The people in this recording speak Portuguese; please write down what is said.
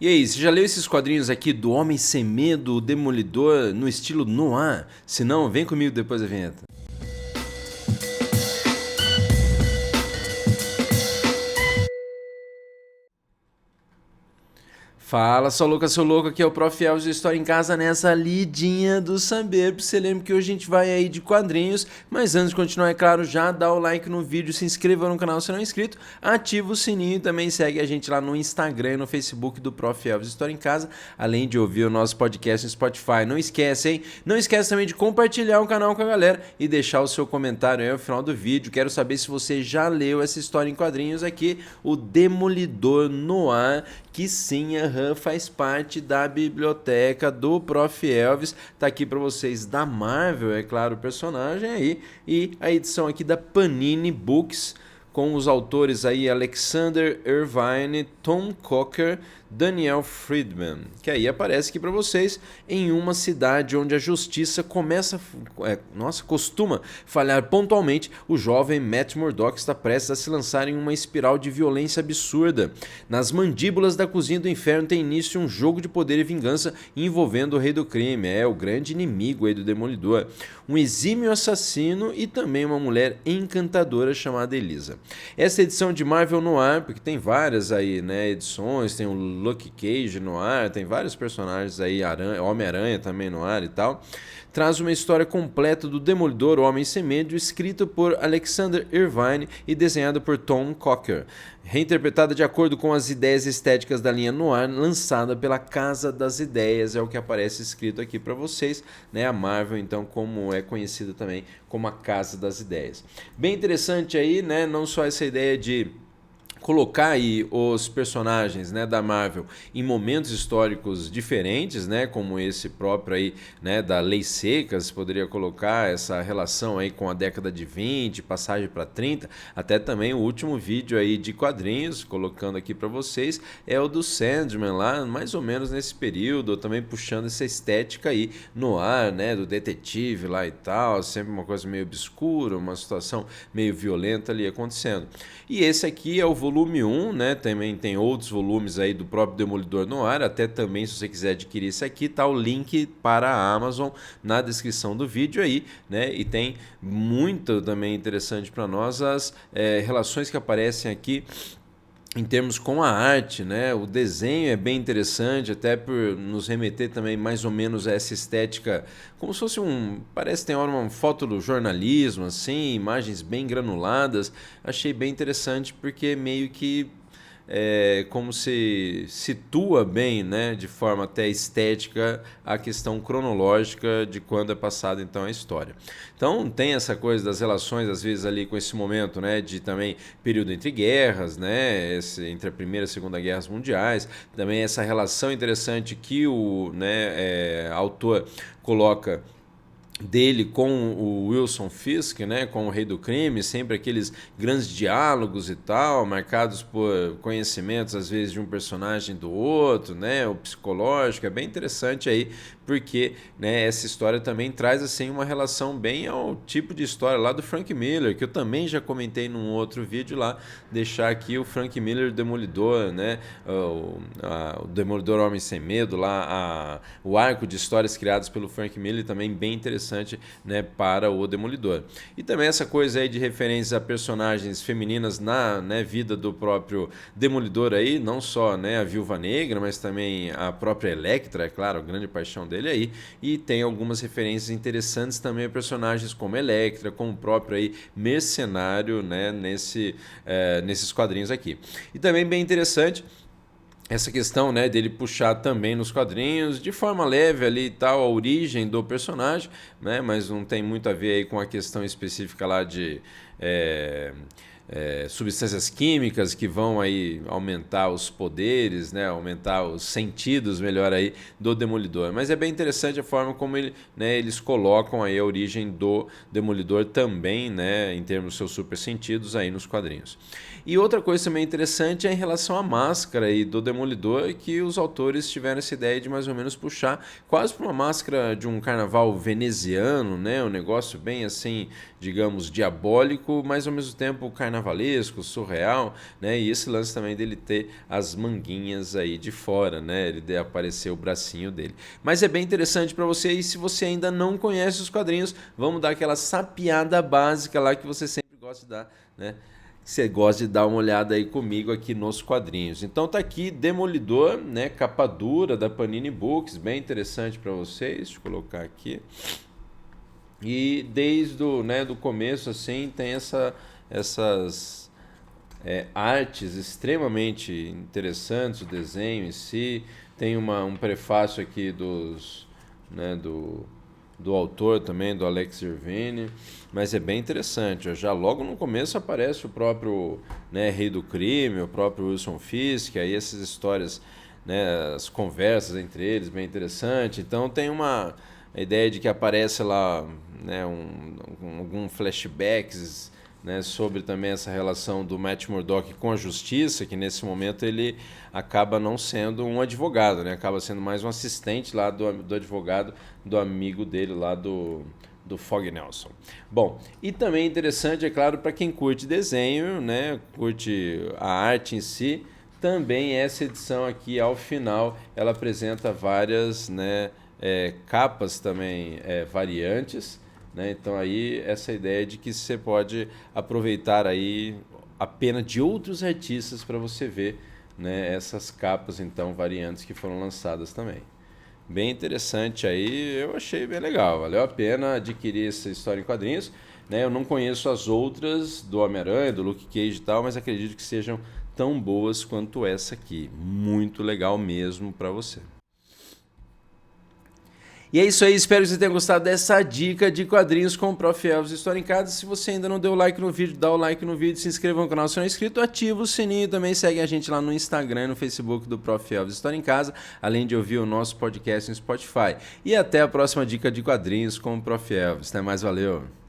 E aí, você já leu esses quadrinhos aqui do Homem Sem Medo, o Demolidor, no estilo noir? Se não, vem comigo depois da vinheta. Fala, sou Lucas, seu louco, aqui é o Prof. Elvis, História em Casa nessa lidinha do saber. Você lembra que hoje a gente vai aí de quadrinhos, mas antes de continuar, é claro, já dá o like no vídeo, se inscreva no canal se não é inscrito, ativa o sininho e também segue a gente lá no Instagram e no Facebook do Prof. Elvis, História em Casa, além de ouvir o nosso podcast no Spotify. Não esquece, hein? Não esquece também de compartilhar o canal com a galera e deixar o seu comentário aí ao final do vídeo. Quero saber se você já leu essa história em quadrinhos aqui, o Demolidor Noir, que sim, faz parte da biblioteca do Prof. Elvis, tá aqui para vocês da Marvel, é claro, o personagem aí, e a edição aqui da Panini Books, com os autores aí Alexander Irvine, Tom Coker, Daniel Friedman, que aí aparece aqui para vocês em uma cidade onde a justiça costuma falhar pontualmente. O jovem Matt Murdock está prestes a se lançar em uma espiral de violência absurda. Nas mandíbulas da cozinha do inferno tem início um jogo de poder e vingança envolvendo o rei do crime, o grande inimigo aí do Demolidor, um exímio assassino e também uma mulher encantadora chamada Elisa. Essa edição de Marvel Noir, porque tem várias aí, né, edições, tem o Luke Cage no ar, tem vários personagens aí, Homem-Aranha também no ar e tal, traz uma história completa do Demolidor, o Homem Sem Medo, escrito por Alexander Irvine e desenhado por Tom Coker, reinterpretada de acordo com as ideias estéticas da linha Noir, lançada pela Casa das Ideias, é o que aparece escrito aqui para vocês, né? A Marvel, então, como é conhecida também como a Casa das Ideias. Bem interessante aí, né? Não só essa ideia de colocar aí os personagens, né, da Marvel em momentos históricos diferentes, né, como esse próprio aí, né, da Lei Seca, se poderia colocar essa relação aí com a década de 20, passagem para 30, até também o último vídeo aí de quadrinhos, colocando aqui para vocês, é o do Sandman lá, mais ou menos nesse período, também puxando essa estética aí no ar, né, do detetive lá e tal, sempre uma coisa meio obscura, uma situação meio violenta ali acontecendo. E esse aqui é o volume 1, né? Também tem outros volumes aí do próprio Demolidor Noir, até também se você quiser adquirir esse aqui, tá o link para a Amazon na descrição do vídeo aí, né? E tem muito também interessante para nós as relações que aparecem aqui em termos com a arte, né? O desenho é bem interessante, até por nos remeter também mais ou menos a essa estética, como se fosse parece que tem uma foto do jornalismo, assim, imagens bem granuladas. Achei bem interessante porque meio que como se situa bem, né, de forma até estética, a questão cronológica de quando é passada então a história. Então tem essa coisa das relações às vezes ali com esse momento, né, de também período entre guerras, né, entre a Primeira e a Segunda Guerras Mundiais, também essa relação interessante que o autor coloca dele com o Wilson Fisk, né, com o Rei do Crime, sempre aqueles grandes diálogos e tal, marcados por conhecimentos às vezes de um personagem do outro, né, o psicológico, é bem interessante aí, porque, né, essa história também traz assim uma relação bem ao tipo de história lá do Frank Miller, que eu também já comentei num outro vídeo lá, deixar aqui o Frank Miller Demolidor, né, o Demolidor Homem Sem Medo lá, o arco de histórias criadas pelo Frank Miller também bem interessante, né, para o Demolidor. E também essa coisa aí de referências a personagens femininas na, né, vida do próprio Demolidor aí, não só, né, a Viúva Negra, mas também a própria Elektra, é claro, a grande paixão dele aí, e tem algumas referências interessantes também a personagens como Elektra, como o próprio aí Mercenário, né, nesses quadrinhos aqui. E também bem interessante essa questão, né, dele puxar também nos quadrinhos, de forma leve ali e tal, a origem do personagem, né, mas não tem muito a ver aí com a questão específica lá de substâncias químicas que vão aí aumentar os poderes, né, aumentar os sentidos, melhor aí, do Demolidor. Mas é bem interessante a forma como eles colocam aí a origem do Demolidor também, né, em termos dos seus super sentidos aí nos quadrinhos. E outra coisa também interessante é em relação à máscara aí do Demolidor, que os autores tiveram essa ideia de mais ou menos puxar quase para uma máscara de um carnaval veneziano, né? Um negócio bem assim, digamos, diabólico, mas ao mesmo tempo carnavalesco, surreal, né? E esse lance também dele ter as manguinhas aí de fora, né? Ele aparecer o bracinho dele. Mas é bem interessante para você, e se você ainda não conhece os quadrinhos, vamos dar aquela sapiada básica lá que você sempre gosta de dar, né? Você gosta de dar uma olhada aí comigo aqui nos quadrinhos. Então tá aqui Demolidor, né, capa dura da Panini Books, bem interessante para vocês. Deixa eu colocar aqui. E desde do começo assim tem essas artes extremamente interessantes, o desenho em si. Tem um prefácio aqui do autor também, do Alex Irvine, mas é bem interessante. Ó. Já logo no começo aparece o próprio Rei do Crime, o próprio Wilson Fisk, aí essas histórias, né, as conversas entre eles, bem interessante. Então tem a ideia de que aparece lá, né, algum flashbacks, né, sobre também essa relação do Matt Murdock com a justiça, que nesse momento ele acaba não sendo um advogado, né, acaba sendo mais um assistente lá do advogado, do amigo dele lá do Fog Nelson. Bom, e também interessante, é claro, para quem curte desenho, né, curte a arte em si, também essa edição aqui, ao final, ela apresenta várias, né, capas também variantes, né? Então aí essa ideia de que você pode aproveitar aí a pena de outros artistas para você ver, né, essas capas então variantes que foram lançadas também. Bem interessante aí, eu achei bem legal, valeu a pena adquirir essa história em quadrinhos, né? Eu não conheço as outras do Homem-Aranha, do Luke Cage e tal, mas acredito que sejam tão boas quanto essa aqui. Muito legal mesmo para você. E é isso aí, espero que você tenha gostado dessa dica de quadrinhos com o Prof. Elvis História em Casa. Se você ainda não deu like no vídeo, dá o like no vídeo, se inscreva no canal se não é inscrito, ativa o sininho, também segue a gente lá no Instagram e no Facebook do Prof. Elvis História em Casa, além de ouvir o nosso podcast no Spotify. E até a próxima dica de quadrinhos com o Prof. Elvis. Até mais, valeu!